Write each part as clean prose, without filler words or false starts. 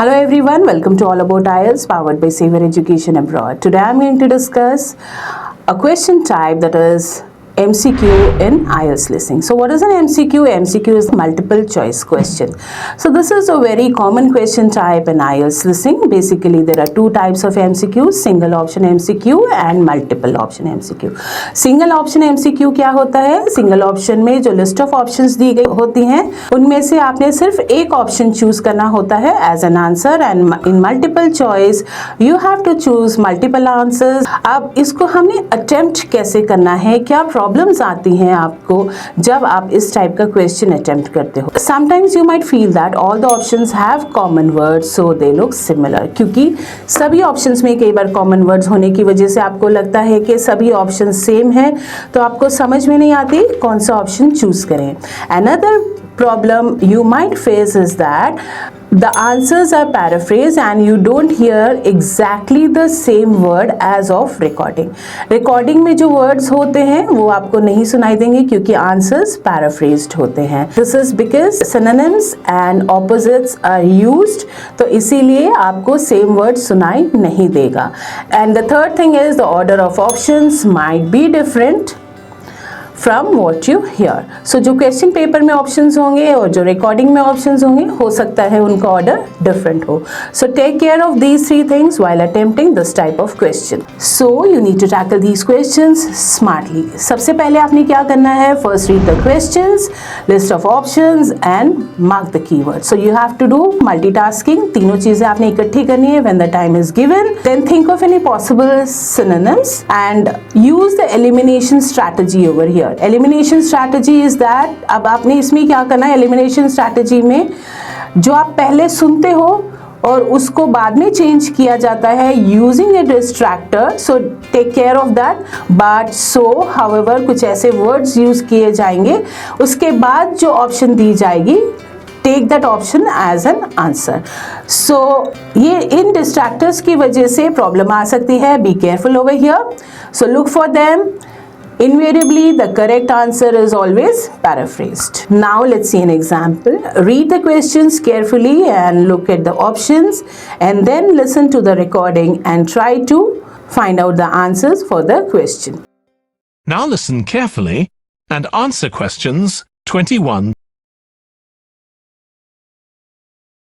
Hello everyone, welcome to All About IELTS powered by Saver Education Abroad. Today I am going to discuss a question type that is MCQ in IELTS listening. So what is an MCQ? MCQ is a multiple choice question. So this is a very common question type in IELTS listening. Basically there are two types of MCQ, single option MCQ and multiple option MCQ. Single option MCQ क्या होता है? Single option में जो list of options दी गई होती हैं उनमें से आपने सिर्फ एक ऑप्शन चूज करना होता है as an answer, and in multiple choice you have to choose multiple answers. अब इसको हमने attempt कैसे करना है, क्या प्रॉब्लम्स आती हैं आपको जब आप इस टाइप का क्वेश्चन अटेम्प्ट करते हो. Sometimes you might feel that all the options have common words so they look similar, क्योंकि सभी ऑप्शंस में कई बार कॉमन वर्ड्स होने की वजह से आपको लगता है कि सभी ऑप्शन सेम है, तो आपको समझ में नहीं आती कौन सा ऑप्शन चूज करें. Another problem you might face is that the answers are paraphrased and you don't hear exactly the same word as of recording. Recording में जो words होते हैं वो आपको नहीं सुनाई देंगे क्योंकि answers paraphrased होते हैं. This is because synonyms and opposites are used, तो इसीलिए आपको same word सुनाई नहीं देगा. And the third thing is the order of options might be different from what you hear. So जो क्वेश्चन पेपर में ऑप्शंस होंगे और जो रिकॉर्डिंग में ऑप्शंस होंगे हो सकता है उनका ऑर्डर डिफरेंट हो. So take care of these three things while attempting this type of question. So you need to tackle these questions smartly. सबसे पहले आपने क्या करना है? First read the questions, list of options and mark the keywords. So you have to do multitasking. तीनों चीजें आपने इकट्ठी करनी है when the time is given. Then think of any possible synonyms and use the elimination strategy over here. Elimination strategy is that, अब आपने इसमें क्या करना है? एलिमिनेशन स्ट्रैटेजी में जो आप पहले सुनते हो और उसको बाद में चेंज किया जाता है using a distractor, so take care of that. But so however कुछ ऐसे वर्ड्स यूज किए जाएंगे, उसके बाद जो ऑप्शन दी जाएगी take that option as an answer. So ये इन डिस्ट्रैक्टर्स की वजह से प्रॉब्लम आ सकती है. Be careful over here. So look for them. Invariably, the correct answer is always paraphrased. Now let's see an example. Read the questions carefully and look at the options and then listen to the recording and try to find out the answers for the question. Now listen carefully and answer questions 21.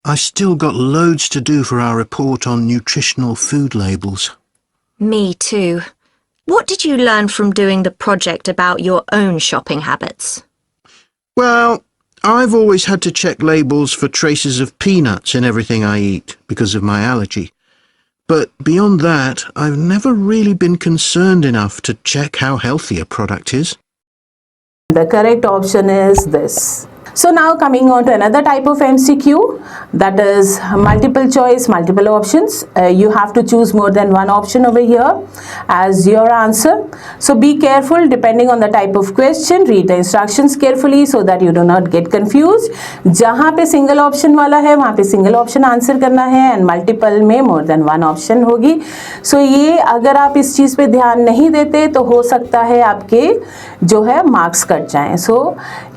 I still got loads to do for our report on nutritional food labels. Me too. What did you learn from doing the project about your own shopping habits? Well, I've always had to check labels for traces of peanuts in everything I eat because of my allergy. But beyond that, I've never really been concerned enough to check how healthy a product is. The correct option is this. So now coming on to another type of MCQ, that is multiple choice, multiple options. You have to choose more than one option over here as your answer. So be careful depending on the type of question. Read the instructions carefully so that you do not get confused. जहाँ पे single option वाला है वहाँ पे single option answer करना है and multiple में more than one option होगी. So ये अगर आप इस चीज़ पे ध्यान नहीं देते तो हो सकता है आपके जो है मार्क्स कट जाएं. So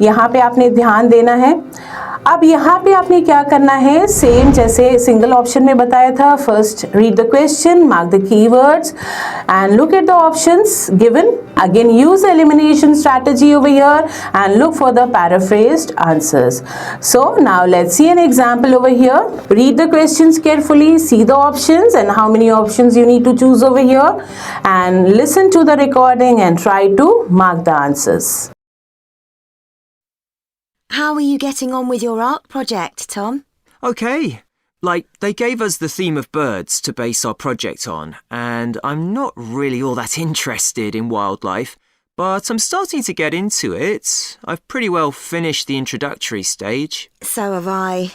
यहाँ पे आपने ध्यान देना है. अब यहाँ पे आपने क्या करना है? सेम जैसे सिंगल ऑप्शन में बताया था. First read the question, mark the keywords and look at the options given. Again use elimination strategy over here and look for the paraphrased answers. So now let's see an example over here. Read the questions carefully, see the options and how many options you need to choose over here and listen to the recording and try to mark the answers. How are you getting on with your art project, Tom? Okay. Like, they gave us the theme of birds to base our project on, and I'm not really all that interested in wildlife, but I'm starting to get into it. I've pretty well finished the introductory stage. So have I.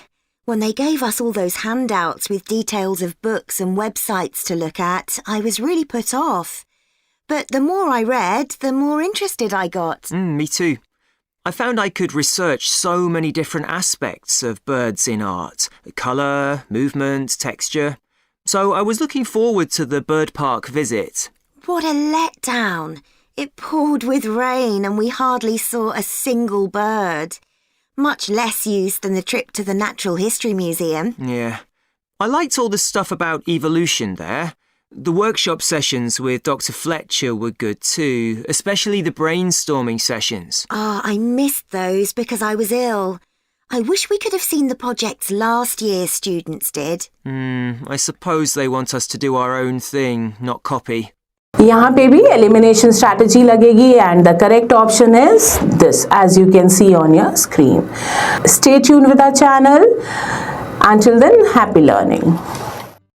When they gave us all those handouts with details of books and websites to look at, I was really put off. But the more I read, the more interested I got. Me too. I found I could research so many different aspects of birds in art. Colour, movement, texture. So I was looking forward to the bird park visit. What a letdown. It poured with rain and we hardly saw a single bird. Much less use than the trip to the Natural History Museum. Yeah. I liked all the stuff about evolution there. The workshop sessions with Dr. Fletcher were good too, especially the brainstorming sessions. I missed those because I was ill. I wish we could have seen the projects last year's students did. I suppose they want us to do our own thing, not copy. यहाँ पे भी elimination strategy लगेगी and the correct option is this, as you can see on your screen. Stay tuned with our channel. Until then, happy learning.